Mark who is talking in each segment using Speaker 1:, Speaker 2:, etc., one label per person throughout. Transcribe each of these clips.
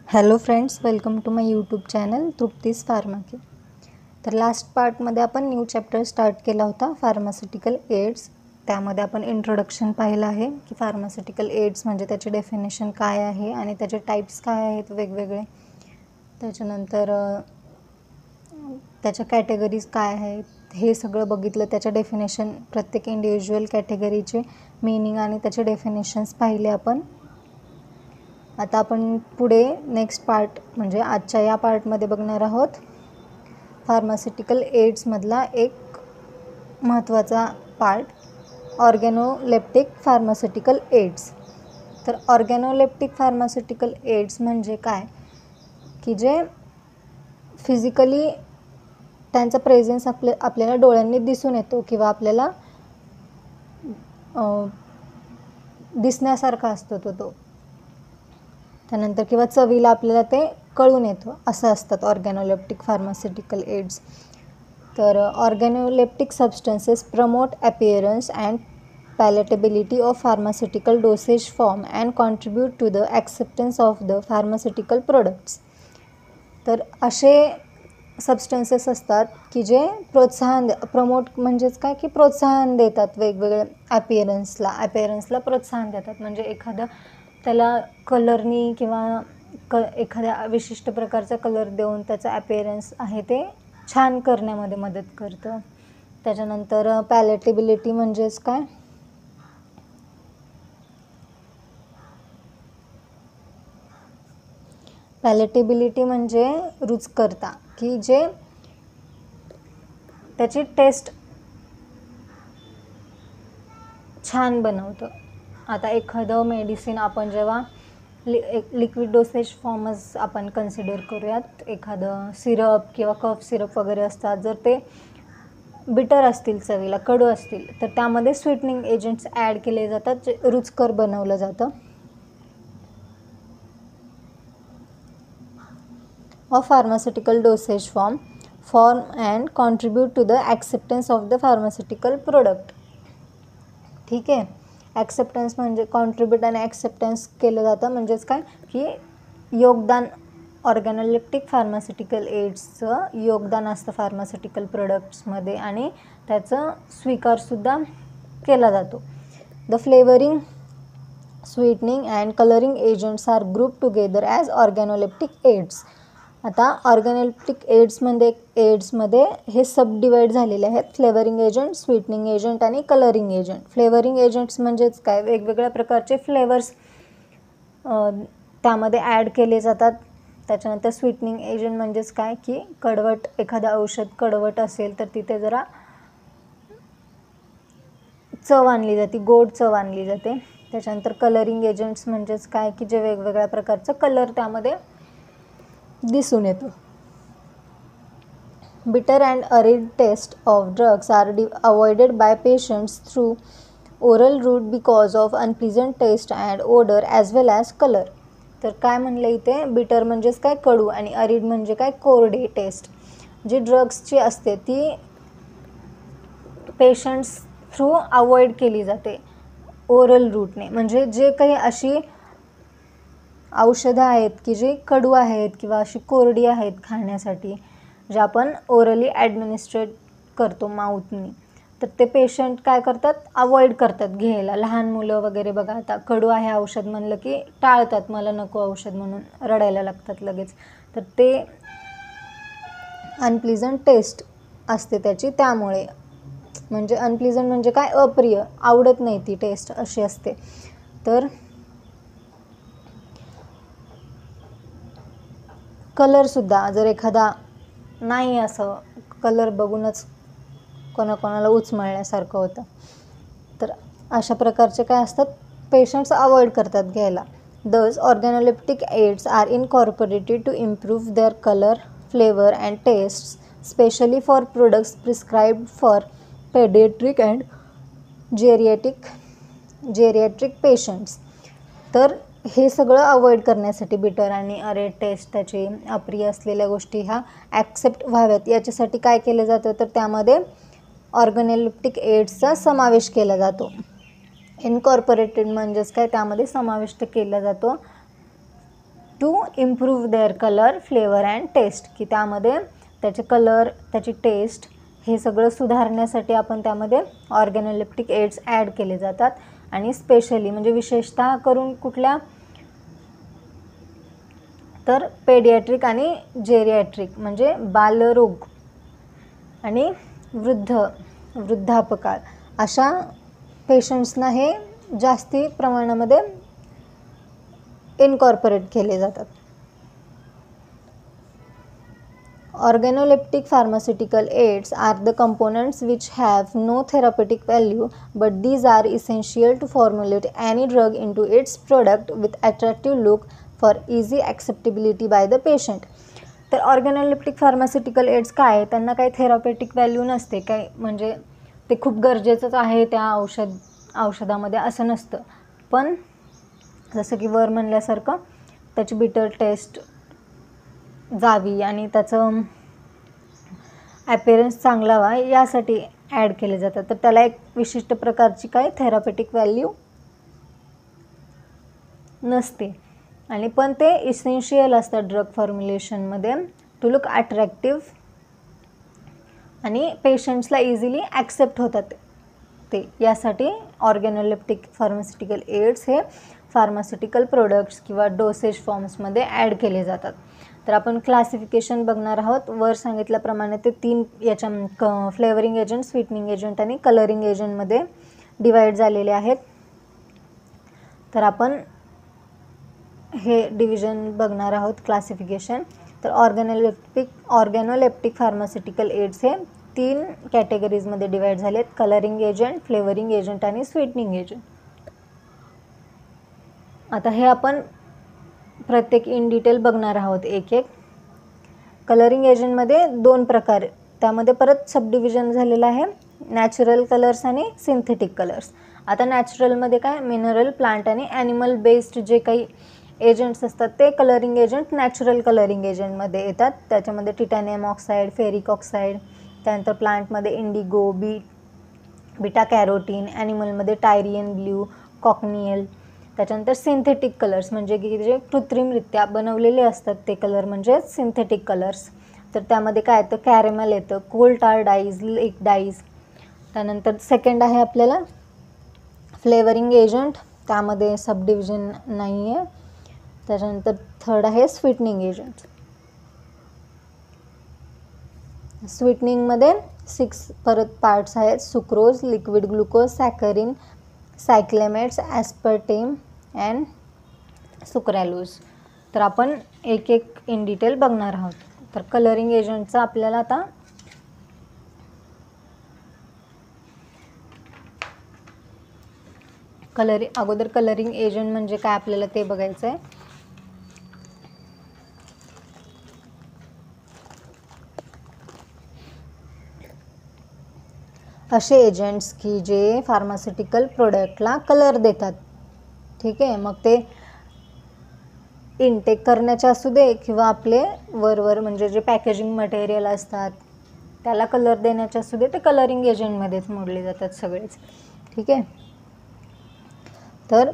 Speaker 1: Hello friends, welcome to my YouTube channel Trupti's pharmacy. तर last पार्टमध्ये आपण न्यू चॅप्टर स्टार्ट केला होता, फार्मास्युटिकल एड्स. त्यामध्ये आपण इंट्रोडक्शन पाहिलं आहे की फार्मास्युटिकल एड्स म्हणजे त्याचे डेफिनेशन काय आहे आणि त्याचे टाईप्स काय आहेत वेगवेगळे. त्याच्यानंतर त्याच्या कॅटेगरीज काय आहेत हे सगळं बघितलं. त्याच्या डेफिनेशन, प्रत्येक इंडिव्हिज्युअल कॅटेगरीचे मीनिंग आणि त्याचे डेफिनेशन्स पाहिले आपण. आता आपण पुढे नेक्स्ट पार्ट म्हणजे आजच्या या पार्टमध्ये बघणार आहोत फार्मास्युटिकल एड्समधला एक महत्त्वाचा पार्ट, ऑर्गॅनोलेप्टिक फार्मास्युटिकल एड्स. तर ऑर्गॅनोलेप्टिक फार्मास्युटिकल एड्स म्हणजे काय की जे फिजिकली त्यांचा प्रेझेन्स आपल्याला डोळ्यांनी दिसून येतो किंवा आपल्याला दिसण्यासारखा असतो तो. त्यानंतर किंवा चवीला आपल्याला ते कळून येतं, असं असतात ऑर्गॅनोलेप्टिक फार्मास्युटिकल एड्स. तर organoleptic substances promote appearance and palatability of pharmaceutical dosage form and contribute to the acceptance of the pharmaceutical products. तर असे सबस्टन्सेस असतात की जे प्रमोट म्हणजेच काय की प्रोत्साहन देतात वेगवेगळ्या ॲपिअरन्सला प्रोत्साहन देतात. म्हणजे एखादं त्याला कलरनी किंवा एखाद्या विशिष्ट प्रकारचा कलर देऊन त्याचा ॲपिअरन्स आहे ते छान करण्यामध्ये मदत करतं. त्याच्यानंतर पॅलेटेबिलिटी म्हणजेच काय, पॅलेटेबिलिटी म्हणजे रुचकरता, की जे त्याची टेस्ट छान बनवतं. आता एखादं मेडिसिन आपण जेव्हा लिक्विड डोसेज फॉर्मच आपण कन्सिडर करूयात, एखादं सिरप किंवा कफ सिरप वगैरे असतात, जर ते बिटर असतील, चवीला कडू असतील, तर त्यामध्ये स्वीटनिंग एजंट्स ॲड केले जातात, जे रुचकर बनवलं जातं. Of pharmaceutical dosage form and contribute to the acceptance of the pharmaceutical product. ठीक आहे, ॲक्सेप्टन्स म्हणजे कॉन्ट्रीब्यूट आणि ॲक्सेप्टन्स केलं जातं. म्हणजेच काय की योगदान, ऑर्गॅनोलेप्टिक फार्मास्युटिकल एड्सचं योगदान असतं फार्मास्युटिकल प्रोडक्ट्समध्ये आणि त्याचा स्वीकारसुद्धा केला जातो. The flavouring, sweetening and colouring agents are group together as organoleptic aids. आता ऑर्गॅनोलेप्टिक एड्समध्ये हे सब डिवाईड झालेले आहेत, फ्लेवरिंग एजंट, स्वीटनिंग एजंट आणि कलरिंग एजंट. फ्लेवरिंग एजंट्स म्हणजेच काय, वेगवेगळ्या प्रकारचे फ्लेवर्स त्यामध्ये ॲड केले जातात. त्याच्यानंतर स्वीटनिंग एजंट म्हणजेच काय की कडवट, एखादं औषध कडवट असेल तर तिथे जरा चव आणली जाते, गोड चव आणली जाते. त्याच्यानंतर कलरिंग एजंट्स म्हणजेच काय की जे वेगवेगळ्या प्रकारचं कलर त्यामध्ये दिसून येतो. Bitter and arid taste of drugs are avoided by patients through oral route because of unpleasant taste and odour as well as colour. तर काय म्हणलं इथे, बिटर म्हणजेच काय कडू आणि अरिड म्हणजे काय कोरडे टेस्ट. जी ड्रग्सची असते ती पेशंट्स थ्रू अवॉइड केली जाते ओरल रूटने. म्हणजे जे काही अशी औषधं आहेत की जी कडू आहेत किंवा अशी कोरडी आहेत खाण्यासाठी, जे आपण ओरली ॲडमिनिस्ट्रेट करतो माऊथनी, तर ते पेशंट काय करतात, अवॉइड करतात घ्यायला. लहान मुलं वगैरे बघा, आता कडू आहे औषध म्हणलं की टाळतात, मला नको औषध म्हणून रडायला लागतात लगेच. तर ते अनप्लीजंट टेस्ट असते त्याची, त्यामुळे म्हणजे अनप्लीजंट म्हणजे काय, अप्रिय, आवडत नाही ती टेस्ट अशी असते. तर कलरसुद्धा जर एखादा नाही, असं कलर बघूनच कोणाकोणाला उचमळल्यासारखं होतं, तर अशा प्रकारचे काय असतात, पेशंट्स अवॉइड करतात घ्यायला. Thus organoleptic aids are incorporated to improve their colour, flavour and taste, specially for products prescribed for paediatric and geriatric patients. तर हे सगळं अवॉइड करण्यासाठी बिटर आणि अरिड टेस्ट, त्याची अप्रिय असलेल्या गोष्टी ह्या ॲक्सेप्ट व्हाव्यात, याच्यासाठी काय केलं जातं, तर त्यामध्ये ऑर्गॅनोलेप्टिक एड्सचा समावेश केला जातो. इनकॉर्पोरेटेड म्हणजेच काय, त्यामध्ये समाविष्ट केला जातो. To improve their colour, flavour and taste, की त्यामध्ये त्याचे कलर, त्याची टेस्ट हे सगळं सुधारण्यासाठी आपण त्यामध्ये ऑर्गॅनोलेप्टिक एड्स ॲड केले जातात. आणि स्पेशली म्हणजे विशेषतः करून कुठल्या, तर पेडियाट्रिक आणि जेरियाट्रिक म्हणजे बालरोग आणि वृद्धापकाळ अशा पेशंट्सना हे जास्ती प्रमाणामध्ये इनकॉर्पोरेट केले जातात. Organoleptic pharmaceutical aids are the components which have no therapeutic value, but these are essential to formulate any drug into its product with attractive look for easy acceptability by the patient. तर ऑर्गॅनोलेप्टिक pharmaceutical AIDS काय आहे, त्यांना काही therapeutic value नसते, काय म्हणजे ते खूप गरजेचंच आहे त्या औषधामध्ये असं नसतं. पण जसं की वर म्हणल्यासारखं त्याची बिटर टेस्ट जावी आणि त्याचं ॲपिअरन्स चांगला व्हा यासाठी ॲड केले जातात. तर त्याला एक विशिष्ट प्रकारची काय थेरापेटिक व्हॅल्यू नसते, आणि पण ते इसेन्शियल असतात ड्रग फॉर्म्युलेशनमध्ये टू लुक अट्रॅक्टिव्ह आणि पेशंट्सला इझिली ॲक्सेप्ट होतात ते. यासाठी ऑर्गॅनोलेप्टिक फार्मास्युटिकल एड्स हे फार्मास्युटिकल प्रोडक्ट्स किंवा डोसेज फॉर्म्समध्ये ॲड केले जातात. तर आपण क्लासिफिकेशन बघणार आहोत. वर सांगितल्याप्रमाणे ते 3 याच्या फ्लेवरिंग एजंट, स्वीटनिंग एजंट आणि कलरिंग एजंटमध्ये डिवाईड झालेले आहेत. तर आपण हे डिव्हिजन बघणार आहोत क्लासिफिकेशन. तर ऑर्गॅनोलेप्टिक फार्मास्युटिकल एड्स हे 3 कॅटेगरीजमध्ये डिवाईड झालेत: कलरिंग एजंट, फ्लेवरिंग एजंट आणि स्वीटनिंग एजंट. आता हे आपण प्रत्येक इन डिटेल बघणार आहोत एक एक. कलरिंग एजंटमध्ये 2 प्रकार, त्यामध्ये परत सब डिव्हिजन झालेलं आहे, नॅचरल कलर्स आणि सिंथेटिक कलर्स. आता नॅचरलमध्ये काय, मिनरल, प्लांट आणि ॲनिमल बेस्ड जे काही एजंट्स असतात ते कलरिंग एजंट नॅचरल कलरिंग एजंटमध्ये येतात. त्याच्यामध्ये टिटॅनियम ऑक्साईड, फेरिक ऑक्साईड, त्यानंतर प्लांटमध्ये इंडिगो, बीटा कॅरोटीन, ॲनिमलमध्ये टायरियन ब्ल्यू, कॉकनियल. त्याच्यानंतर सिंथेटिक कलर्स म्हणजे की जे कृत्रिमरित्या बनवलेले असतात ते कलर म्हणजे सिंथेटिक कलर्स. तर त्यामध्ये काय येतं, कॅरेमल येतं, कोल टार डाईज, लेक डाईज. त्यानंतर सेकंड आहे आपल्याला फ्लेवरिंग एजंट, त्यामध्ये सब डिव्हिजन नाही आहे. त्याच्यानंतर थर्ड आहे स्वीटनिंग एजंट. स्वीटनिंगमध्ये 6 परत पार्ट्स आहेत: सुक्रोज, लिक्विड ग्लुकोज, सॅकरिन, सायक्लेमेट्स, ॲस्पर्टेम अँड सुक्रॅलोज. तर आपण एक एक इन डिटेल बघणार आहोत. तर कलरिंग एजंटचा आपल्याला आता अगोदर कलरिंग एजंट म्हणजे काय आपल्याला ते बघायचं आहे. असे एजंट्स की जे फार्मास्युटिकल प्रोडक्टला कलर देतात. ठीक आहे, मग ते इनटेक करण्याचे असू दे किंवा आपले वर म्हणजे जे पॅकेजिंग मटेरियल असतात त्याला कलर देण्याचे असू दे, ते कलरिंग एजंटमध्येच मोडले जातात सगळेच. ठीक आहे, तर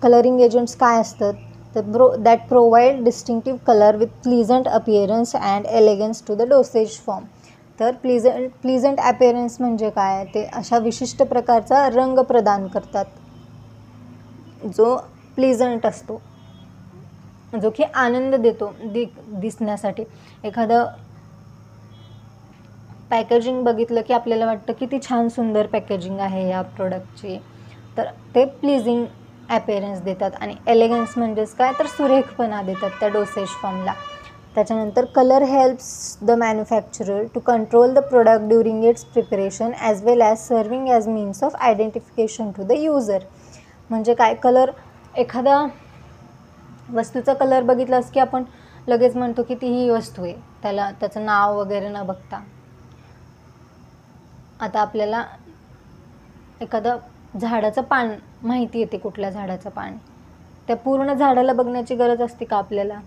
Speaker 1: कलरिंग एजंट्स काय असतात, तर that provide distinctive colour with pleasant appearance and elegance to the dosage form. तर प्लीझंट अपिअरन्स म्हणजे काय, ते अशा विशिष्ट प्रकारचा रंग प्रदान करतात जो प्लीझंट असतो, जो की आनंद देतो दिसण्यासाठी. एखादं पॅकेजिंग बघितलं की आपल्याला वाटतं किती छान सुंदर पॅकेजिंग आहे या प्रोडक्टची, तर ते प्लीजिंग ॲपिअरन्स देतात. आणि एलिगन्स म्हणजेच काय, तर सुरेखपणा देतात त्या डोसेज फॉर्मला. त्याच्यानंतर colour helps the manufacturer to control the product during its preparation as well as serving as means of identification to the user. म्हणजे काय, कलर एखादा वस्तूचा कलर बघितलास की आपण लगेच म्हणतो की ती ही वस्तू आहे, त्याचं नाव वगैरे न बघता. आता आपल्याला एखादं झाडाचं पान माहिती येते, कुठल्या झाडाचं पान, त्या पूर्ण झाडाला बघण्याची गरज असते का आपल्याला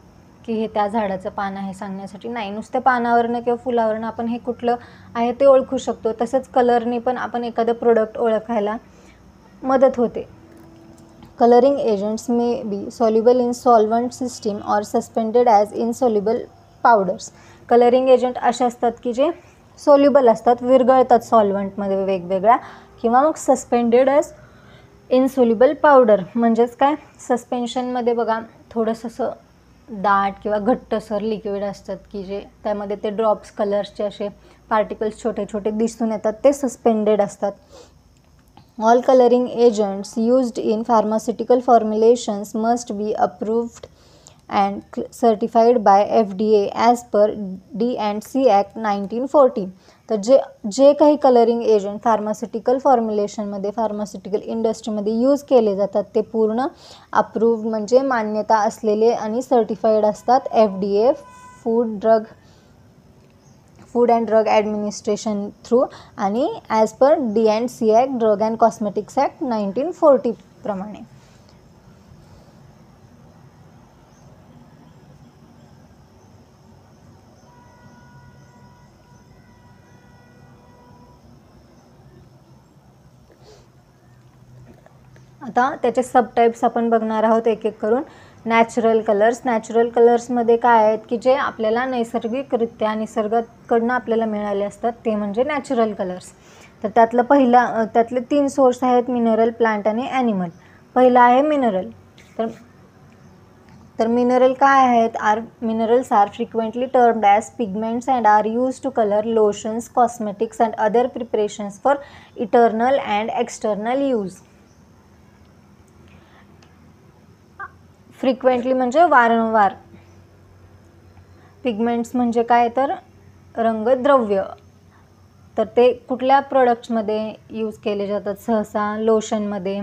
Speaker 1: की हे त्या झाडाचं पान आहे सांगण्यासाठी? नाही, नुसत्या पानावरनं किंवा फुलावरनं आपण हे कुठलं आहे ते ओळखू शकतो. तसंच कलरने पण आपण एखादं प्रोडक्ट ओळखायला मदत होते. Coloring agents may be soluble in solvent system or suspended as insoluble powders. Colouring agent असे असतात की जे सोल्युबल असतात, विरघळतात सॉल्वंटमध्ये वेगवेगळ्या, किंवा मग सस्पेंडेड ॲज इनसोल्युबल पावडर. म्हणजेच काय, सस्पेन्शनमध्ये बघा थोडंसं असं दाट किंवा घट्टसर लिक्विड असतात की जे त्यामध्ये ते ड्रॉप्स कलर्सचे असे पार्टिकल्स छोटे छोटे दिसून येतात, ते सस्पेंडेड असतात. All coloring agents used in pharmaceutical formulations must be approved and certified by FDA as per D&C Act 1940. तर जे काही कलरिंग एजंट फार्मास्युटिकल फॉर्म्युलेशनमध्ये, फार्मास्युटिकल इंडस्ट्रीमध्ये यूज केले जातात ते पूर्ण अप्रूव्ड म्हणजे मान्यता असलेले आणि सर्टिफाईड असतात FDA, food and drug administration through, आणि as per D&C act, drug and cosmetics act 1940 प्रमाणे. आता त्याचे सबटाईप्स आपण बघणार आहोत एक एक करून. Natural colours. नॅचरल कलर्समध्ये काय आहेत की जे आपल्याला नैसर्गिकरित्या निसर्गाकडनं आपल्याला मिळाले असतात, ते म्हणजे नॅचरल कलर्स. तर त्यातले 3 सोर्स आहेत, मिनरल, प्लांट आणि ॲनिमल. पहिला आहे मिनरल. तर मिनरल काय आहेत, minerals are frequently termed as pigments and are use to colour lotions, cosmetics and other preparations for internal and external use. Frequently म्हणजे वारंवार. पिगमेंट्स म्हणजे काय, तर रंगद्रव्य. तर ते कुठल्या प्रोडक्ट्समध्ये यूज केले जातात, सहसा लोशनमध्ये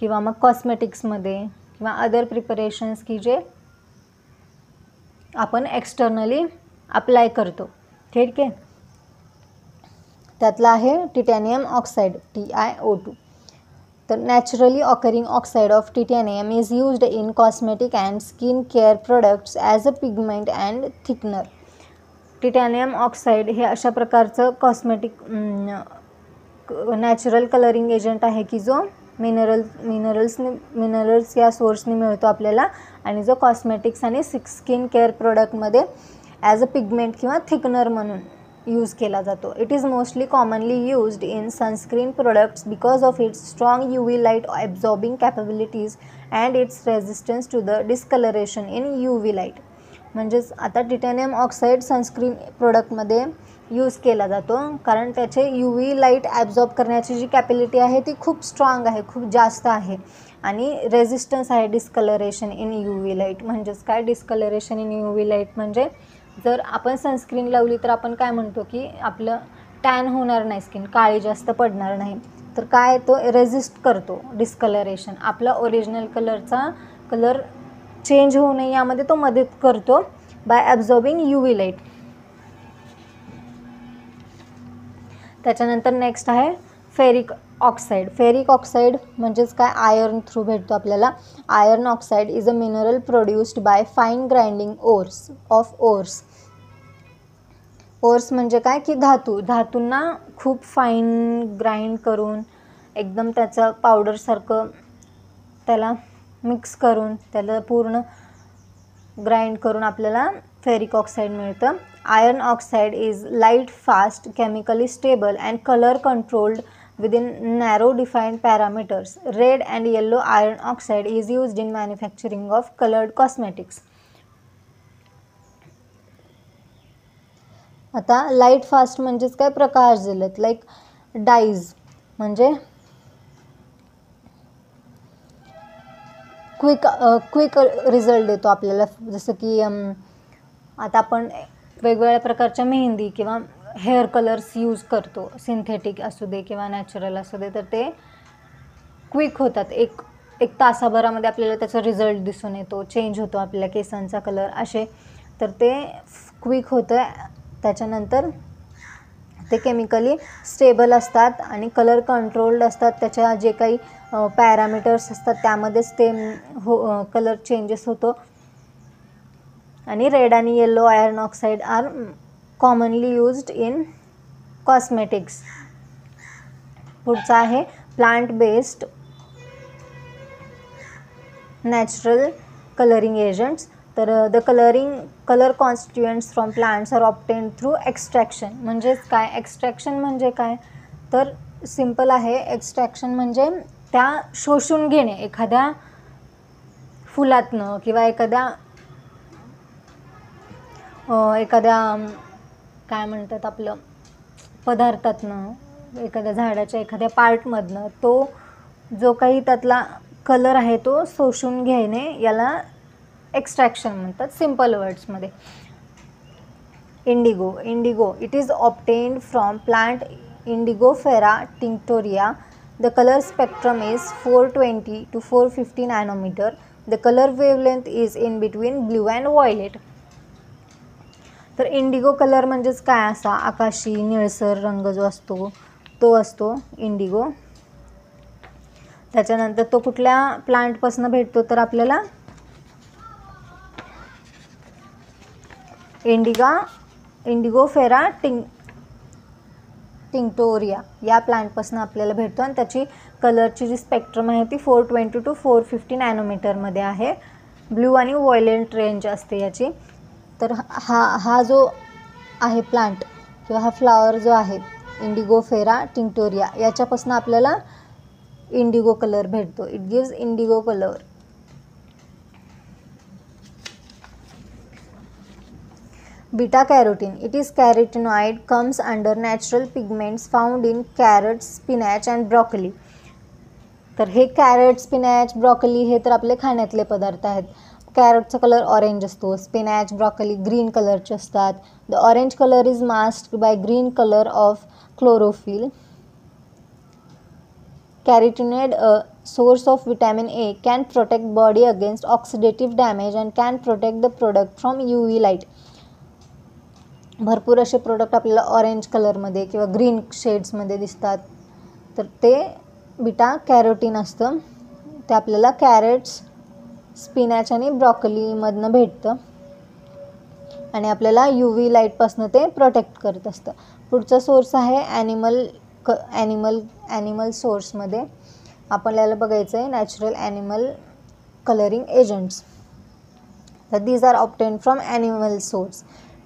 Speaker 1: किंवा मग कॉस्मेटिक्समध्ये किंवा अदर प्रिपरेशन्स की जे आपण एक्सटर्नली अप्लाय करतो. ठीक आहे. त्यातला आहे टिटॅनियम ऑक्साईड, TiO2. तर naturally occurring oxide of titanium is used in cosmetic and skin care products as a pigment and thickener. Titanium oxide हे अशा प्रकारचं कॉस्मेटिक नॅचरल कलरिंग एजंट आहे की जो मिनरल्स या सोर्सने मिळतो आपल्याला, आणि जो कॉस्मेटिक्स आणि स्किन केअर प्रोडक्टमध्ये ॲज अ पिगमेंट किंवा थिकनर म्हणून यूज केला जातो. It is mostly commonly used in sunscreen products because of its strong UV light absorbing capabilities and its resistance to the discolouration in UV light. म्हणजेच आता titanium oxide sunscreen प्रोडक्टमध्ये use केला जातो कारण त्याचे UV लाईट ॲब्झॉर्ब करण्याची जी capability आहे ती खूप स्ट्रॉंग आहे, खूप जास्त आहे, आणि रेझिस्टन्स आहे डिस्कलरेशन इन UV लाईट. म्हणजेच काय, डिस्कलरेशन इन UV लाईट म्हणजे जर आपण सनस्क्रीन लावली तर आपण काय म्हणतो की आपलं टॅन होणार नाही, स्किन काळी जास्त पडणार नाही. तर काय, तो रेझिस्ट करतो डिस्कलरेशन. आपला ओरिजिनल कलरचा कलर चेंज होऊ नये यामध्ये तो मदत करतो बाय ॲब्झॉर्बिंग UV लाईट. त्याच्यानंतर नेक्स्ट आहे फेरिक ऑक्साईड. फेरिक ऑक्साईड म्हणजेच काय, आयर्न थ्रू भेटतो आपल्याला. Iron oxide is a mineral produced by fine grinding ores. Ores म्हणजे काय की धातूंना खूप फाईन ग्राइंड करून एकदम त्याचं पावडरसारखं त्याला मिक्स करून त्याला पूर्ण ग्राइंड करून आपल्याला फेरिक ऑक्साईड मिळतं. Iron oxide is light, fast, chemically stable and colour controlled within narrow defined parameters. Red and yellow iron oxide is used in manufacturing of colored cosmetics. आता लाईट फास्ट म्हणजेच काय, प्रकाश जलद. Like dies म्हणजे quick result देतो आपल्याला. जसं की आता आपण वेगवेगळ्या प्रकारच्या मेहंदी किंवा हेअर कलर्स यूज करतो, सिंथेटिक असू दे किंवा नॅचरल असू दे, तर ते क्विक होतात. एक तासाभरामध्ये आपल्याला त्याचा रिझल्ट दिसून येतो, चेंज होतो आपल्या केसांचा कलर असे. तर ते क्विक होतं. त्याच्यानंतर ते केमिकली स्टेबल असतात आणि कलर कंट्रोल्ड असतात. त्याच्या जे काही पॅरामीटर्स असतात त्यामध्येच ते कलर चेंजेस होतो. आणि रेड आणि yellow iron oxide are commonly used in cosmetics. पुढचा आहे plant based natural colouring agents. तर the colour constituents from plants are obtained through extraction. म्हणजेच काय, एक्स्ट्रॅक्शन म्हणजे काय, तर सिम्पल आहे. एक्स्ट्रॅक्शन म्हणजे त्या शोषून घेणे एखाद्या फुलातनं किंवा एखाद्या काय म्हणतात आपलं पदार्थातनं, एखाद्या झाडाच्या एखाद्या पार्टमधनं तो जो काही त्यातला कलर आहे तो शोषून घेणे याला एक्स्ट्रॅक्शन म्हणतात सिम्पल वर्ड्समध्ये. Indigo it is obtained from plant indigofera tinctoria. The colour spectrum is 420 to 450 nanometer. The colour wavelength is in between blue and violet. तर इंडिगो कलर म्हणजेच काय, असा आकाशी निळसर रंग जो असतो तो असतो इंडिगो. त्याच्यानंतर तो कुठल्या प्लांटपासून भेटतो, तर आपल्याला इंडिगोफेरा टिंक्टोरिया या प्लांटपासून आपल्याला भेटतो आणि त्याची कलरची जी स्पेक्ट्रम आहे ती 420 to 450 नॅनोमीटरमध्ये आहे. ब्ल्यू आणि व्हायलेट रेंज असते याची. तर हा जो आहे प्लांट किंवा हा फ्लॉवर जो आहे इंडिगोफेरा टिंक्टोरिया याच्यापासून आपल्याला इंडिगो कलर भेटतो. It gives indigo colour. Beta carotene it is carotenoid comes under natural pigments found in carrot, spinach and broccoli. तर हे कॅरट, स्पिनॅच, ब्रॉकली हे तर आपले खाण्यातले पदार्थ आहेत. कॅरटचा कलर ऑरेंज असतो, स्पिनॅच, ब्रॉकली ग्रीन कलरचे असतात. The orange colour is masked by green colour of chlorophyll. Carotenoid, a source of vitamin A, can protect body against oxidative damage and can protect the product from UV light. भरपूर असे product आपल्याला orange कलरमध्ये किंवा green शेड्समध्ये दिसतात, तर ते beta carotene असतं. ते आपल्याला कॅरेट्स, स्पिनॅच आणि ब्रॉकलीमधनं भेटतं आणि आपल्याला UV लाईटपासून ते प्रोटेक्ट करत असतं. पुढचा सोर्स आहे ॲनिमल सोर्समध्ये आपल्याला बघायचं आहे नॅचरल ॲनिमल कलरिंग एजंट्स. तर these are obtained from animal source.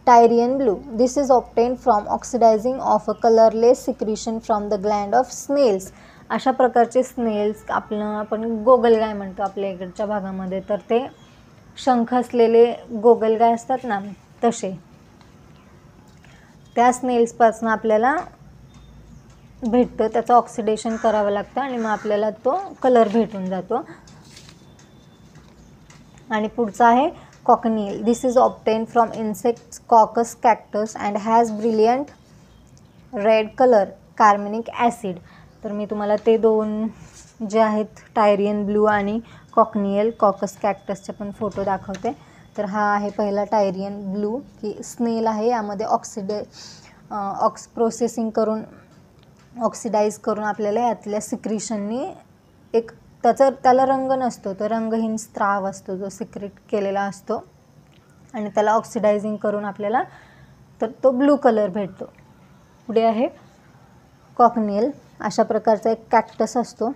Speaker 1: Tyrian blue this is obtained from oxidizing of a colourless secretion from the gland of snails. अशा प्रकारचे स्नेल्स आपण गोगलगाय म्हणतो आपल्या इकडच्या भागामध्ये, तर ते शंख असलेले गोगलगाय असतात ना, तसे त्या स्नेल्सपासून आपल्याला भेटतं. त्याचं ऑक्सिडेशन करावं लागतं आणि मग आपल्याला तो कलर भेटून जातो. आणि पुढचा आहे cochineal. This is obtained from insects coccus cactus and has brilliant red colour carbonic acid. तर मी तुम्हाला ते दोन जे आहेत टायरियन ब्लू आणि कॉकनियल कॉकस कॅक्टसचे पण फोटो दाखवते. तर हा आहे पहिला टायरियन ब्लू की स्नेल आहे. यामध्ये प्रोसेसिंग करून ऑक्सिडाईज करून आपल्याला यातल्या सिक्रिशननी एक त्याला रंग नसतो, तो रंगहीन स्त्राव असतो जो सिक्रेट केलेला असतो आणि त्याला ऑक्सिडायझिंग करून आपल्याला तर तो ब्लू कलर भेटतो. पुढे आहे कॉकनियल. अशा प्रकारचा एक कॅक्टस असतो,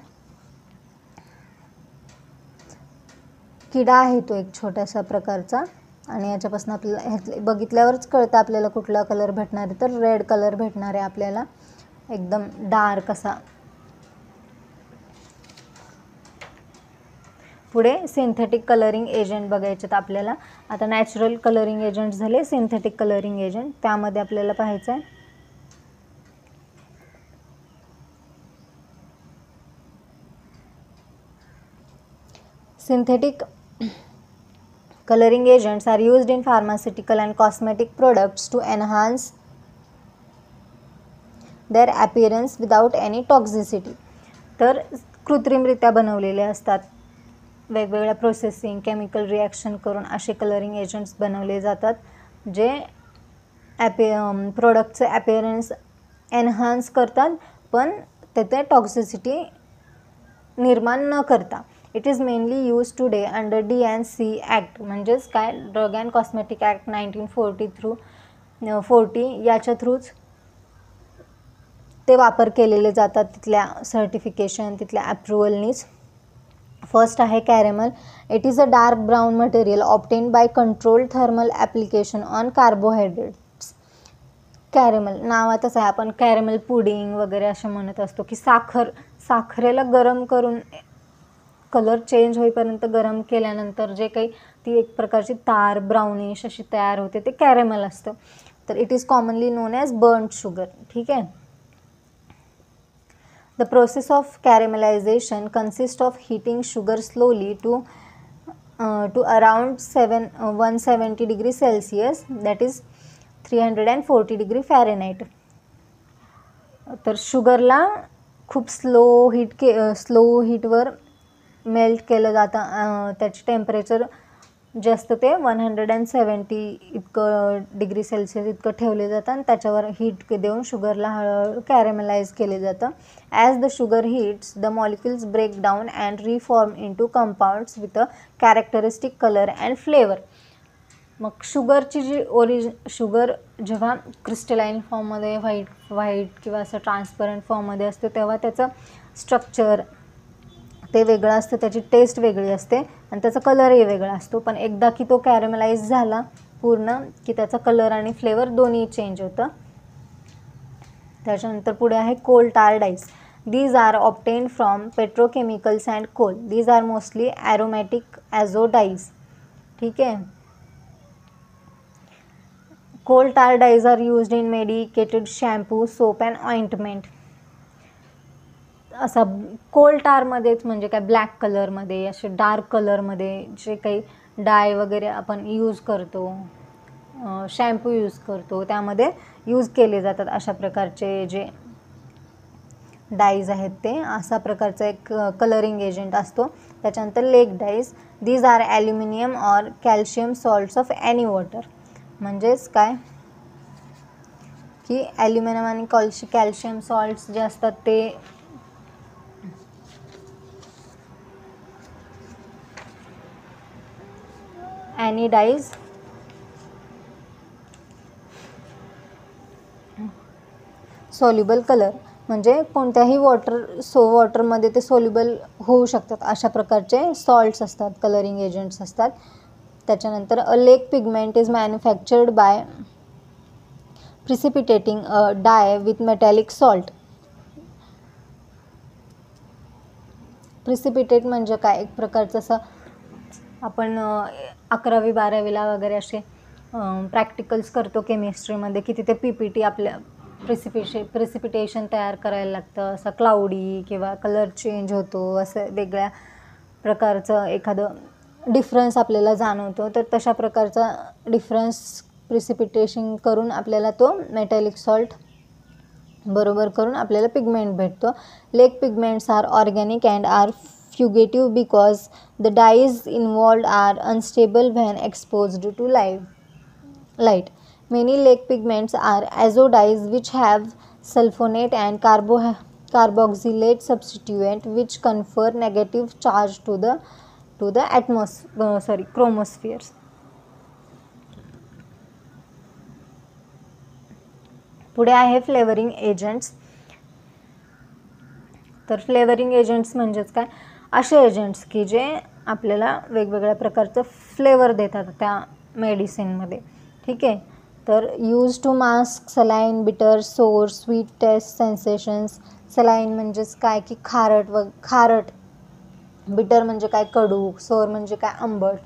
Speaker 1: किडा आहे तो एक छोट्यासा प्रकारचा आणि याच्यापासून आपल्याला बघितल्यावरच कळतं आपल्याला कुठला कलर भेटणार आहे. तर रेड कलर भेटणार आहे आपल्याला, एकदम डार्क असा. पुढे सिंथेटिक कलरिंग एजंट बघायचे तर आपल्याला. आता नॅचरल कलरिंग एजंट झाले, सिंथेटिक कलरिंग एजंट त्यामध्ये आपल्याला पाहायचं आहे synthetic coloring agents are used in pharmaceutical and cosmetic products to enhance their appearance without any toxicity. तर कृत्रिमरित्या बनवलेले असतात, वेगवेगळ्या प्रोसेसिंग केमिकल रिॲक्शन करून असे कलरिंग एजंट्स बनवले जातात जे प्रोडक्टचे अपीअरन्स एनहान्स करतात पण त्याचे टॉक्सिसिटी निर्माण न करता. It is mainly use today under D&C act. म्हणजेच काय, ड्रग अँड कॉस्मेटिक ॲक्ट 1940 याच्या थ्रूच ते वापर केलेले जातात, तिथल्या सर्टिफिकेशन तिथल्या अप्रुव्हलनीच. फर्स्ट आहे caramel. It is a dark brown material obtain bye controlled thermal application on carbohydrates. Caramel नावातच आहे, आपण कॅरेमल पुडिंग वगैरे असं म्हणत असतो की साखरेला गरम करून कलर चेंज होईपर्यंत गरम केल्यानंतर जे काही ती एक प्रकारची तार ब्राउनिश अशी तयार होते ते कॅरेमल असतं. तर it is commonly known as burnt sugar. ठीक आहे. The process of caramelization consist of heating sugar slowly to around 170 degree Celsius, that is 340 degree Fahrenheit. तर शुगरला खूप स्लो हीटवर मेल्ट केलं जातं. त्याचे टेम्परेचर जे असतं ते 170 इतकं डिग्री सेल्सिअस इतकं ठेवले जातं आणि त्याच्यावर हीट देऊन शुगरला हळूहळू कॅरेमलाइज केले जातं. As the sugar heats the molecules break down and reform into compounds with a characteristic colour and flavour. मग शुगरची जी शुगर जेव्हा क्रिस्टलाइन फॉर्ममध्ये व्हाईट किंवा असं ट्रान्सपरंट फॉर्ममध्ये असते तेव्हा त्याचं स्ट्रक्चर ते वेगळं असतं, त्याची टेस्ट वेगळी असते आणि त्याचा कलरही वेगळा असतो. पण एकदा की तो कॅरेमलाइज झाला पूर्ण की त्याचा कलर आणि फ्लेवर दोन्ही चेंज होतं. त्याच्यानंतर पुढे आहे coal tar dyes. These are obtained from petrochemicals and coal. These are mostly aromatic azo dyes. ठीक आहे. Coal tar dyes are used in medicated shampoo, soap and ointment. असा कोल टारमध्येच म्हणजे काय ब्लॅक कलरमध्ये असे डार्क कलरमध्ये जे काही डाय वगैरे आपण यूज करतो, शॅम्पू यूज करतो त्यामध्ये यूज केले जातात अशा प्रकारचे जे डाईज आहेत ते. असा प्रकारचा एक कलरिंग एजंट असतो. त्याच्यानंतर lake dyes. These are aluminium or calcium salts of any water. म्हणजेच काय की ॲल्युमिनियम आणि कॅल्शियम सॉल्ट्स जे असतात ते एनी डाईज सॉल्युबल कलर म्हणजे कोणत्याही वॉटरमध्ये ते सॉल्युबल होऊ शकतात अशा प्रकारचे सॉल्ट्स असतात, कलरिंग एजंट्स असतात. त्याच्यानंतर a lake pigment is manufactured by precipitating a dye with metallic salt. Precipitate म्हणजे काय, एक प्रकारचं असं आपण 11वी 12वीला वगैरे असे प्रॅक्टिकल्स करतो केमिस्ट्रीमध्ये की तिथे PPT आपल्या प्रिसिपिटेशन तयार करायला लागतं. असं क्लाउडी किंवा कलर चेंज होतो, असं वेगळ्या प्रकारचं एखादं डिफरन्स आपल्याला जाणवतो. तर तशा प्रकारचा डिफरन्स प्रिसिपिटेशन करून आपल्याला तो मेटॅलिक सॉल्ट बरोबर करून आपल्याला पिगमेंट भेटतो. Lake pigments are organic and are fugitive because the dyes involved are unstable when exposed to light. Many lake pigments are azo dyes which have sulfonate and carboxylate substituent which confer negative charge to the chromospheres. पुढे आहे flavouring agents. तर flavouring agents म्हणजेच काय, असे agents की जे आपल्याला वेगवेगळ्या प्रकारचं फ्लेवर देतात त्या मेडिसिनमध्ये. ठीक आहे. तर यूज टू मास्क सलाईन, बिटर, सोर, स्वीट टेस्ट सेन्सेशन्स. सलाईन म्हणजेच काय की खारट, बिटर म्हणजे काय कडू, सोर म्हणजे काय आंबट.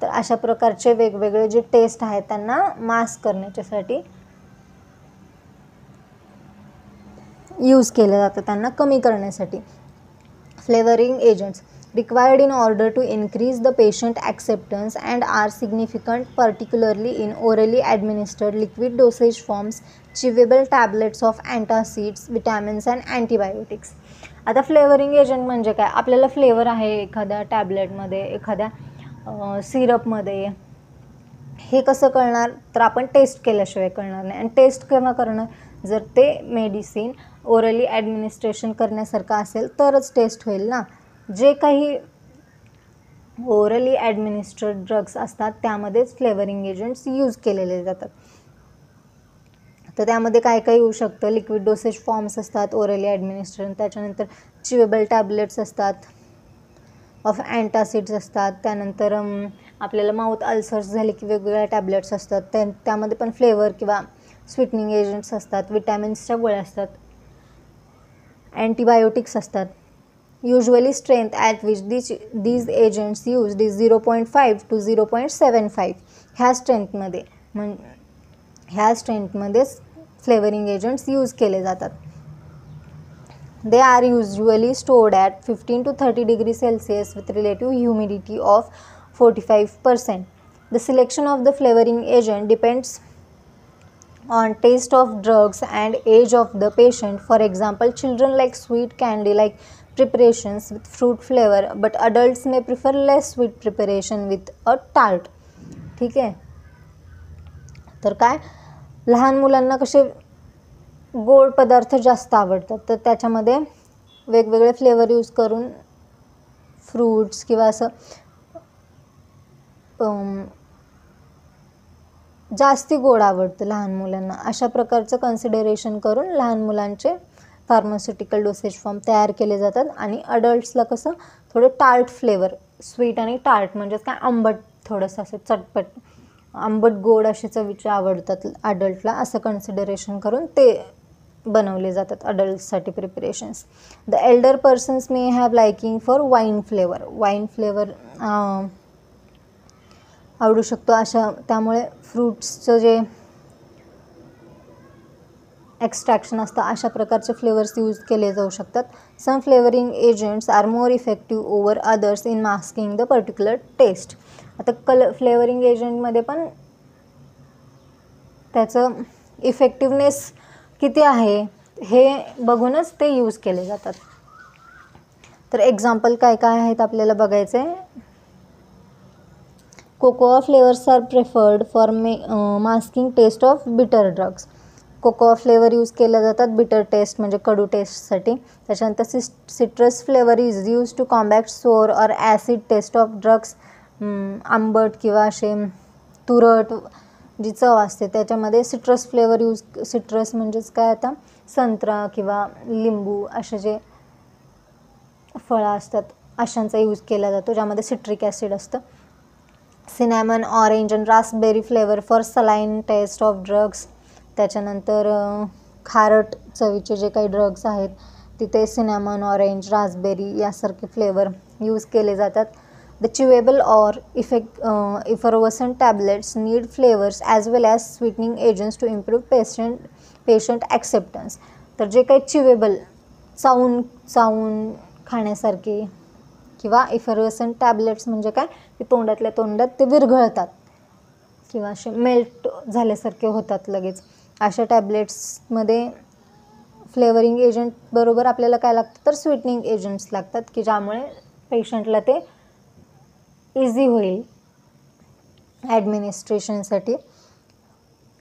Speaker 1: तर अशा प्रकारचे वेगवेगळे जे टेस्ट आहेत त्यांना मास्क करण्याच्यासाठी यूज केलं जातं, त्यांना कमी करण्यासाठी. Flavouring agents required in order to increase the patient acceptance and are significant particularly in orally administered liquid dosage forms, chewable tablets of antacids, vitamins and antibiotics. आता फ्लेवरिंग एजंट म्हणजे काय, आपल्याला flavour आहे एखाद्या टॅबलेटमध्ये, एखाद्या सिरपमध्ये, हे कसं कळणार तर आपण टेस्ट केल्याशिवाय कळणार नाही. आणि टेस्ट केव्हा करणार, जर ते मेडिसिन ओरली ॲडमिनिस्ट्रेशन करण्यासारखं असेल तरच टेस्ट होईल ना. जे काही ओरली ॲडमिनिस्ट्रेड ड्रग्स असतात त्यामध्येच फ्लेवरिंग एजंट्स यूज केलेले जातात. तर त्यामध्ये काय काय येऊ शकतं, लिक्विड डोसेज फॉर्म्स असतात ओरली ॲडमिनिस्ट्रेशन, त्याच्यानंतर च्युएबल टॅबलेट्स असतात ऑफ अँटासिड्स असतात. त्यानंतर आपल्याला माउथ अल्सर्स झाले की वेगवेगळ्या टॅबलेट्स असतात, त्यामध्ये पण फ्लेवर किंवा स्वीटनिंग एजंट्स असतात, विटॅमिन्सच्या गोळ्या असतात, अँटीबायोटिक्स असतात. Usually strength at which these agents used is 0.5 to 0.75. ह्या स्ट्रेंथमध्येच फ्लेवरिंग एजंट्स यूज केले जातात. They are usually stored at 15 to 30 degrees Celsius with relative humidity of 45%. The selection of the flavoring agent depends on taste of drugs and age of the patient. For example, children like sweet candy-like preparations with fruit flavor, but adults may prefer less sweet preparation with a tart. ठीक आहे. तर काय, लहान मुलांना कसे गोड पदार्थ जास्त आवडतात, तर त्याच्यामध्ये वेगवेगळे फ्लेवर यूज करून फ्रूट्स किंवा असं जास्ती गोड आवडतं लहान मुलांना, अशा प्रकारचं कन्सिडरेशन करून लहान मुलांचे फार्मास्युटिकल डोसेज फॉर्म तयार केले जातात. आणि अडल्ट्सला कसं थोडं टार्ट फ्लेवर, स्वीट आणि टार्ट म्हणजेच काय आंबट, थोडंसं असं चटपट आंबट गोड अशी चवीचे आवडतात अडल्टला, असं कन्सिडरेशन करून ते बनवले जातात अडल्ट्ससाठी preparations. The elder persons may have liking for wine flavour आवडू शकतो. अशा त्यामुळे फ्रूट्सचं जे एक्स्ट्रॅक्शन असतं अशा प्रकारचे फ्लेवर्स यूज केले जाऊ शकतात. Some flavouring agents are more effective over others in masking the particular taste. आता फ्लेवरिंग एजंटमध्ये पण त्याचं इफेक्टिवनेस किती आहे हे बघूनच ते यूज केले जातात. तर एक्झाम्पल काय काय आहेत आपल्याला बघायचं आहे. Cocoa flavours are preferred for masking taste of bitter drugs. Cocoa flavour use केले जातात बिटर टेस्ट म्हणजे कडू टेस्टसाठी. त्याच्यानंतर citrus flavour is use to combat sour or acid taste of drugs. आंबट किंवा असे तुरट जी चव असते त्याच्यामध्ये सिट्रस फ्लेवर यूज, सिट्रस म्हणजेच काय, आता संत्रा किंवा लिंबू असे जे फळं असतात अशांचा यूज केला जातो ज्यामध्ये सिट्रिक ॲसिड असतं. सिनॅमन, ऑरेंज आणि raspberry flavour for saline taste of drugs. त्याच्यानंतर खारट चवीचे जे काही ड्रग्स आहेत तिथे सिनॅमन, ऑरेंज, रास्पबेरी यासारखे फ्लेवर यूज केले जातात. The chewable or effervescent tablets need flavors as well as sweetening agents to improve patient acceptance. तर जे काही चिवेबल चावून खाण्यासारखे किंवा इफरवेसंट टॅबलेट्स म्हणजे काय, ते तोंडातल्या तोंडात ते विरघळतात किंवा असे मेल्ट झाल्यासारखे होतात लगेच. अशा टॅबलेट्समध्ये फ्लेवरिंग एजंट बरोबर आपल्याला काय लागतं तर स्वीटनिंग एजंट्स लागतात की ज्यामुळे पेशंटला ते इझी होईल ॲडमिनिस्ट्रेशनसाठी.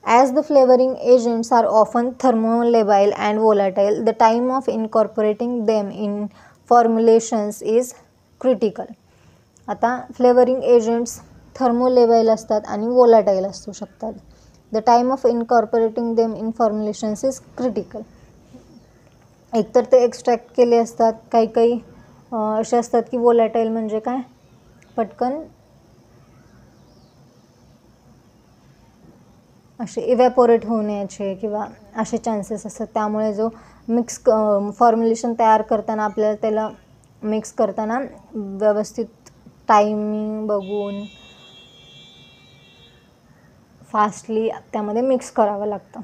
Speaker 1: As the flavouring agents are often thermolabile and volatile, the time of incorporating them in formulations is critical. आता फ्लेवरिंग एजंट्स थर्मोलेबाईल असतात आणि वोलाटाईल असू शकतात. The time of incorporating them in formulations is critical. एकतर ते extract केले असतात, काही असे असतात की वोलाटाईल म्हणजे काय, पटकन असे इव्हॅपोरेट होण्याचे किंवा असे चान्सेस असतात. त्यामुळे जो मिक्स फॉर्म्युलेशन तयार करताना आपल्याला त्याला मिक्स करताना व्यवस्थित टायमिंग बघून फास्टली त्यामध्ये मिक्स करावं लागतं.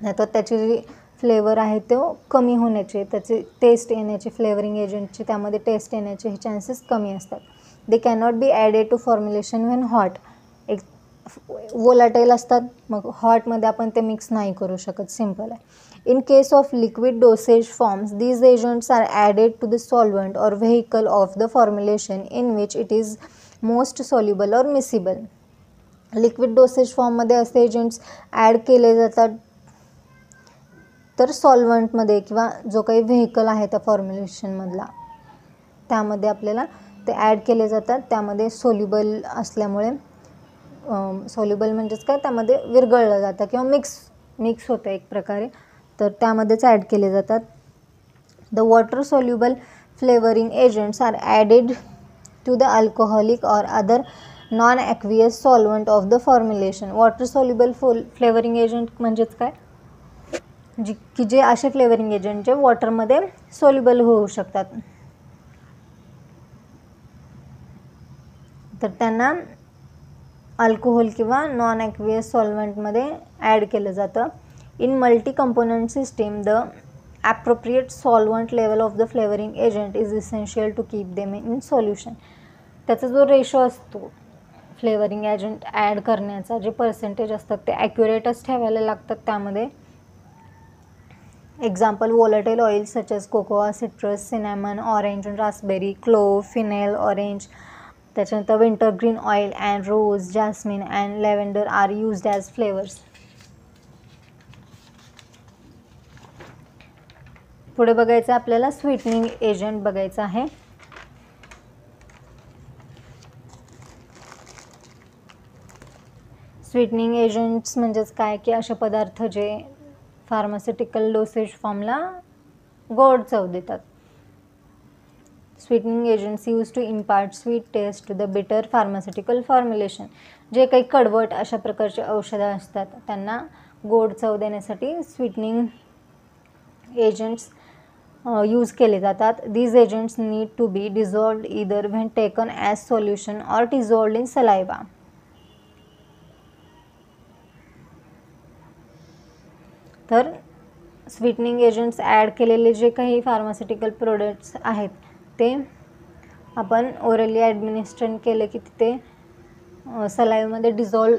Speaker 1: नाहीतर त्याची जी फ्लेवर आहे तो कमी होण्याचे, त्याची टेस्ट येण्याची, फ्लेवरिंग एजंटची त्यामध्ये टेस्ट येण्याचे हे चान्सेस कमी असतात. They cannot be added to formulation when hot. एक वोलाटाईल असतात, मग हॉटमध्ये आपण ते मिक्स नाही करू शकत, सिम्पल आहे. In case of liquid dosage forms these agents are added to the solvent or vehicle of the formulation in which it is most soluble or miscible. Liquid dosage फॉर्ममध्ये असे एजंट्स ॲड केले जातात तर सॉल्वंटमध्ये किंवा जो काही vehicle आहे त्या फॉर्म्युलेशनमधला त्यामध्ये आपल्याला ते ॲड केले जातात. त्यामध्ये सोल्युबल असल्यामुळे, सोल्युबल म्हणजेच काय, त्यामध्ये विरघळलं जातं किंवा मिक्स होतं एक प्रकारे, तर त्यामध्येच ॲड केले जातात. The water soluble flavouring agents are added to the alcoholic or other non-aqueous solvent of the formulation. Water soluble flavoring agent म्हणजेच काय, की जे असे फ्लेवरिंग एजंट जे वॉटरमध्ये सोल्युबल होऊ शकतात, तर त्यांना अल्कोहोल किंवा नॉन ॲक्वियस सॉल्व्हेंटमध्ये ॲड केलं जातं. In multi component system the appropriate solvent level of the flavouring agent is essential to keep them in solution. त्याचा जो रेशो असतो फ्लेवरिंग एजंट ॲड करण्याचा, जे पर्सेंटेज असतात ते ॲक्युरेटच ठेवायला लागतात त्यामध्ये. Example volatile oil such as cocoa, citrus, cinnamon, orange and raspberry, clove, fennel, orange, त्याच्यानंतर wintergreen oil and rose, jasmine and lavender are used as flavours. पुढे बघायचं आपल्याला स्वीटनिंग एजंट बघायचं आहे. स्वीटनिंग एजंट्स म्हणजेच काय, की असे पदार्थ जे फार्मास्युटिकल डोसेज फॉर्मला गोड चव देतात. Sweetening agents use to impart sweet taste to the bitter pharmaceutical formulation. जे काही कडवट अशा प्रकारचे औषधं असतात त्यांना गोड चव देण्यासाठी स्वीटनिंग एजंट्स यूज केले जातात. These agents need to be dissolved either when taken as solution or dissolved in saliva. तर स्वीटनिंग एजंट्स ॲड केलेले जे काही फार्मास्युटिकल प्रोडक्ट्स आहेत ते आपण ओरली ॲडमिनिस्ट्रेट केले की ते सलाइव्हमध्ये डिझॉल्व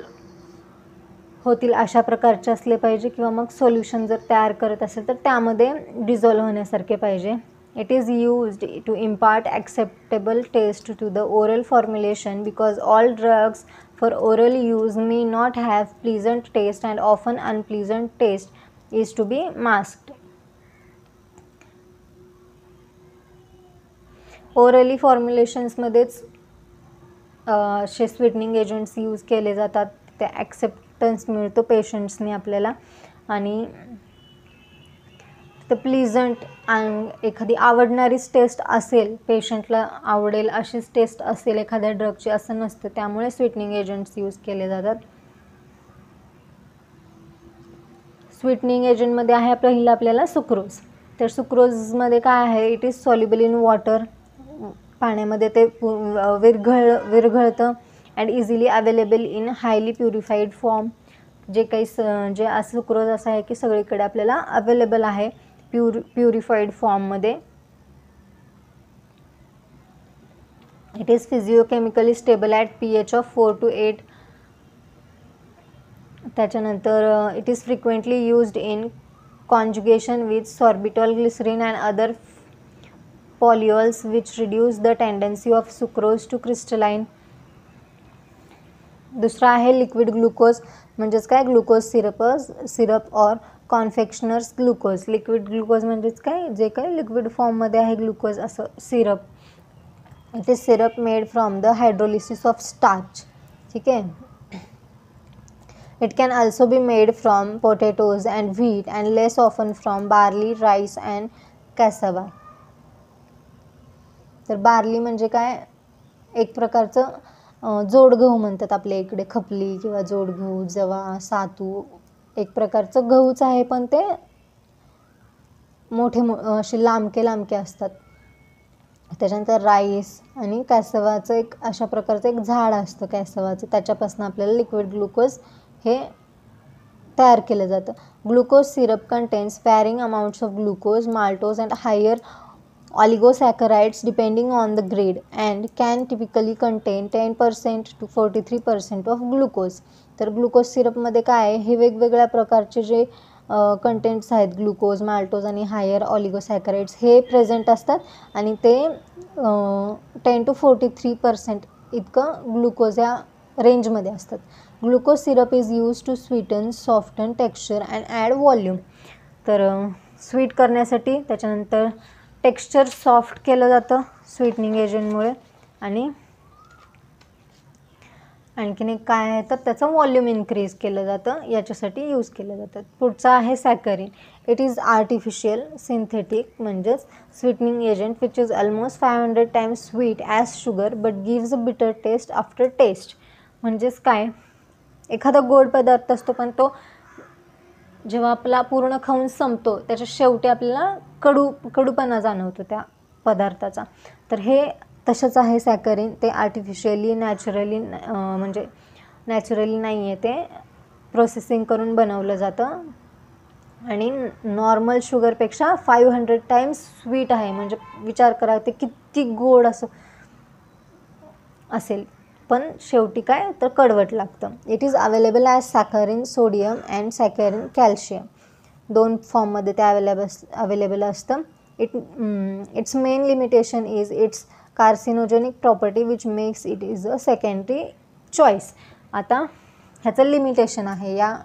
Speaker 1: होतील अशा प्रकारचे असले पाहिजे, किंवा मग सोल्युशन जर तयार करत असेल तर त्यामध्ये डिझॉल्व होण्यासारखे पाहिजे. It is used to impart acceptable taste to the oral formulation because all drugs for oral use may not have pleasant taste and often unpleasant taste is to be masked. Orally फॉर्म्युलेशन्समध्येच असे sweetening agents use केले जातात. ते acceptance मिळतो पेशंट्सनी आपल्याला, आणि ते pleasant एखादी आवडणारीच टेस्ट असेल, पेशंटला आवडेल अशीच टेस्ट असेल एखाद्या ड्रगची असं नसतं, त्यामुळे स्वीटनिंग एजंट्स यूज केले जातात. स्वीटनिंग एजंटमध्ये आहे पहिलं आपल्याला सुक्रोज. तर सुक्रोजमध्ये काय आहे, it is soluble in water. पाण्यामध्ये ते विरघळतं and easily available in highly purified form. जे काही जे सुक्रोज असं आहे की सगळीकडे आपल्याला अवेलेबल आहे प्युरिफाईड फॉर्ममध्ये. It is physicochemically stable at pH of 4 to 8. त्याच्यानंतर it is frequently used in conjugation with sorbitol, glycerin and other polyols which reduce the tendency of sucrose to crystalline. दुसरा आहे लिक्विड ग्लुकोज, म्हणजेच काय, glucose syrup और कॉन्फेक्शनर्स glucose. Liquid glucose म्हणजेच काय, जे काही लिक्विड फॉर्ममध्ये आहे ग्लुकोज असं syrup. It is syrup made from the hydrolysis of starch. ठीक आहे. It can also be made from potatoes and wheat and less often from barley, rice and cassava. तर बार्ली म्हणजे काय, एक प्रकारचं जोड गहू म्हणतात आपल्या इकडे, खपली किंवा जोड गहू, जवा, सातू, एक प्रकारचं गहूच आहे, पण ते मोठे असे लांबके असतात. त्याच्यानंतर राईस आणि कॅसवाचं एक अशा प्रकारचं एक झाड असतं कॅसवाचं, त्याच्यापासून आपल्याला लिक्विड ग्लुकोज हे तयार केलं जातं. Glucose syrup contains varying amounts of glucose, maltose and higher oligosaccharides depending on the grade and can typically contain 10% to 43% of glucose. तर ग्लुकोज सिरपमध्ये काय आहे, हे वेगवेगळ्या प्रकारचे जे कंटेंट्स आहेत, ग्लुकोज, माल्टोज आणि हायर ऑलिगोसॅकराइड्स हे प्रेझेंट असतात, आणि ते 10 to 43% इतकं ग्लुकोज या रेंजमध्ये असतात. Glucose syrup is use to sweeten, soften texture and add volume. तर स्वीट करण्यासाठी, त्याच्यानंतर टेक्स्चर सॉफ्ट केलं जातं स्वीटनिंग एजंटमुळे, आणि आणखीन एक काय आहे तर त्याचं व्हॉल्यूम इन्क्रीज केलं जातं, याच्यासाठी यूज केलं जातं. पुढचं आहे saccharin. It is artificial synthetic म्हणजेच sweetening agent which is almost 500 times sweet as sugar but gives a bitter taste after taste. म्हणजेच काय, एखादा गोड पदार्थ असतो पण तो जेव्हा आपला पूर्ण खाऊन संपतो त्याच्या शेवटी आपल्याला कडूपणा जाणवतो त्या पदार्थाचा. तर हे तसंच आहे सॅकरिन. ते आर्टिफिशियली म्हणजे नॅचरली नाही आहे, ते प्रोसेसिंग करून बनवलं जातं आणि नॉर्मल शुगरपेक्षा 500 टाइम्स स्वीट आहे. म्हणजे विचार करा ते किती गोड असेल, पण शेवटी काय तर कडवट लागतं. It is available as saccharin sodium and saccharin calcium. 2 फॉर्ममध्ये ते अवेलेबल असतं. Its main limitation is its carcinogenic property which makes it is a secondary choice. आता ह्याचं लिमिटेशन आहे या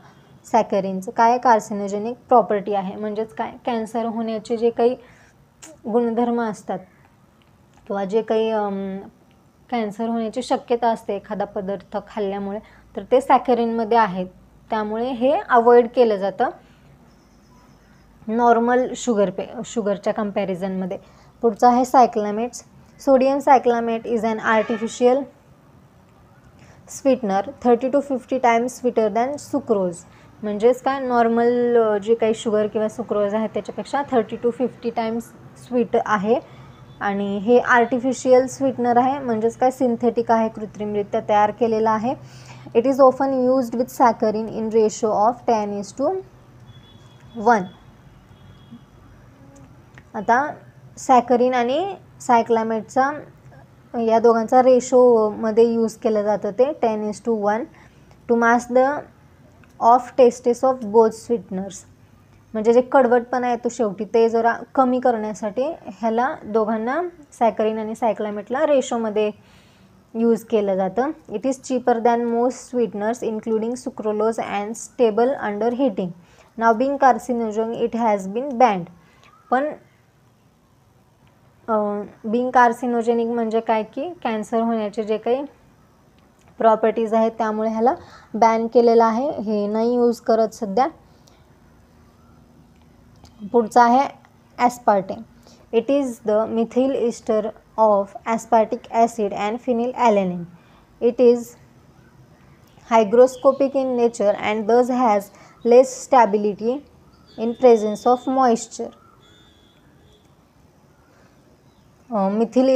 Speaker 1: सॅकरिनचं. काय कार्सिनोजेनिक प्रॉपर्टी आहे म्हणजेच काय, कॅन्सर होण्याचे जे काही गुणधर्म असतात किंवा जे काही कॅन्सर होण्याची शक्यता असते एखादा पदार्थ खाल्ल्यामुळे, तर ते सॅकरिनमध्ये आहेत. त्यामुळे हे अवॉइड केलं जातं नॉर्मल शुगरच्या कंपॅरिझनमध्ये. पुढचं आहे cyclamates. Sodium cyclamate is an artificial sweetener 30 to 50 times sweeter than sucrose. म्हणजेच काय, नॉर्मल जे काही शुगर किंवा सुक्रोज आहे त्याच्यापेक्षा 30 to 50 टाइम्स स्वीट आहे आणि हे आर्टिफिशियल स्वीटनर आहे. म्हणजेच काय, सिंथेटिक आहे, कृत्रिमरित्या तयार केलेलं आहे. It is often used with saccharin in ratio of 10:1. आता सॅकरिन आणि सायक्लामेटचा या दोघांचा रेशोमध्ये यूज केलं जातं ते 10:1 to mask the of tastes of both sweeteners. म्हणजे जे कडवटपणा येतो शेवटी ते जरा कमी करण्यासाठी ह्याला दोघांना, सॅकरिन आणि सायक्लामेटला रेशोमध्ये यूज केलं जातं. It is cheaper than most sweeteners including sucralose and stable under heating. Now being carcinogenic it has been banned. पण बिंग कार्सिनोजेनिक म्हणजे काय की कॅन्सर होण्याचे जे काही प्रॉपर्टीज आहेत त्यामुळे ह्याला बॅन केलेलं आहे, हे नाही यूज करत सध्या. पुढचा आहे aspartame. It is the methyl ester of aspartic acid and phenylalanine. It is hygroscopic in nature and thus has less stability in presence of moisture. Methyl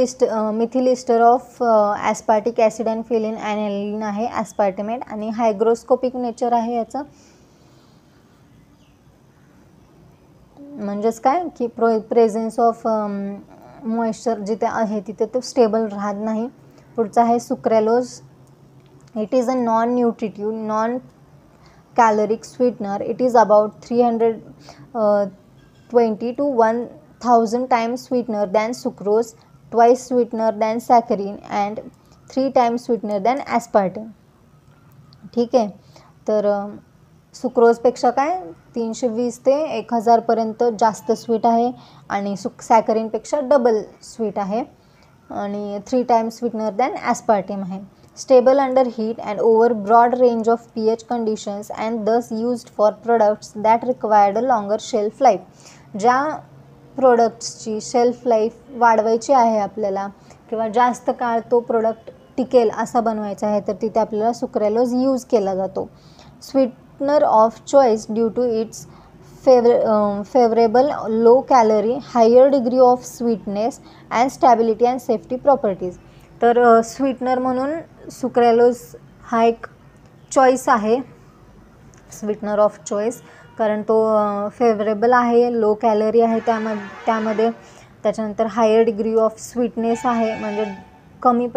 Speaker 1: ester of aspartic acid and phenylalanine आहे aspartamate आणि hygroscopic nature आहे याचं. म्हणजेच काय की presence of moisture जिथे आहे तिथे तो स्टेबल राहत नाही. पुढचा आहे sucralose. It is a non-nutritive, non-caloric sweetener. It is about 320 to 1000 times sweetener than sucrose, twice sweetener than saccharin and 3 times sweetener than aspartame. ठीक आहे, तर सुक्रोजपेक्षा काय 320 ते 1000 पर्यंत जास्त स्वीट आहे आणि सॅकरिनपेक्षा डबल स्वीट आहे आणि 3 टाइम्स स्वीटनर दॅन ॲस्पार्टेम आहे. Stable under heat and over broad range of pH conditions and thus used for products that required a longer shelf life. ज्या प्रोडक्ट्सची शेल्फ लाईफ वाढवायची आहे आपल्याला किंवा जास्त काळ तो प्रोडक्ट टिकेल असा बनवायचा आहे तर तिथे आपल्याला सुक्रेलोज यूज केला जातो. Sweetener of choice due to its favourable low calorie, higher degree of sweetness and stability and safety properties. तर स्वीटनर म्हणून सुक्रेलोज हा एक चॉईस आहे, स्वीटनर ऑफ चॉईस, कारण तो फेवरेबल आहे, लो कॅलरी आहे त्यामध्ये. त्याच्यानंतर हायर डिग्री ऑफ स्वीटनेस आहे, म्हणजे कमी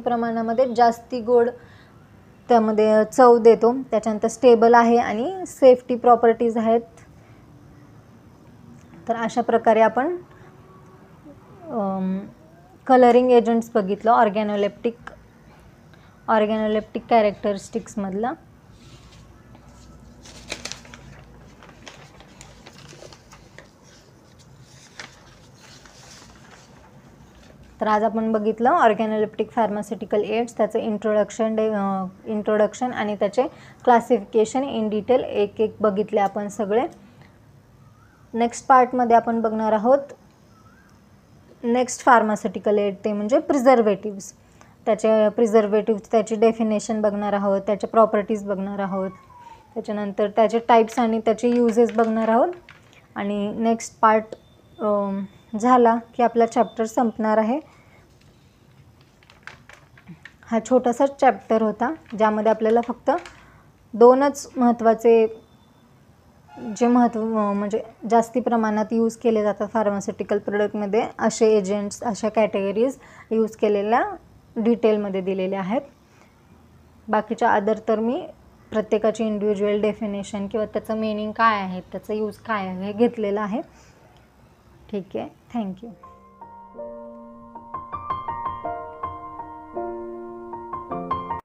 Speaker 1: प्रमाणामध्ये जास्ती गोड त्यामध्ये चव देतो. त्याच्यानंतर स्टेबल आहे आणि सेफ्टी प्रॉपर्टीज आहेत. तर अशा प्रकारे आपण कलरिंग एजंट्स बघितलं ऑर्गॅनोलेप्टिक कॅरेक्टरिस्टिक्समधलं. तर आज आपण बघितलं ऑर्गॅनोलेप्टिक फार्मास्युटिकल एड्स, त्याचं इंट्रोडक्शन आणि त्याचे क्लासिफिकेशन इन डिटेल एक एक बघितले आपण सगळे. नेक्स्ट पार्टमध्ये आपण बघणार आहोत नेक्स्ट फार्मास्युटिकल एड, ते म्हणजे प्रिझर्वेटिव्स. त्याची डेफिनेशन बघणार आहोत, त्याच्या प्रॉपर्टीज बघणार आहोत, त्याच्यानंतर त्याचे टाईप्स आणि त्याचे युजेस बघणार आहोत. आणि नेक्स्ट पार्ट झाला की आपला चॅप्टर संपणार आहे. हा छोटासा चॅप्टर होता ज्यामध्ये आपल्याला फक्त 2च महत्त्वाचे जे म्हणजे जास्ती प्रमाणात यूज केले जातात फार्मास्युटिकल प्रोडक्टमध्ये असे एजंट्स, अशा कॅटेगरीज यूज केलेल्या डिटेलमध्ये दिलेले आहेत. बाकीच्या अदर तर मी प्रत्येकाची इंडिव्हिज्युअल डेफिनेशन किंवा त्याचं मीनिंग काय आहे, त्याचा यूज काय आहे हे घेतलेलं आहे. ठीक आहे, थँक्यू.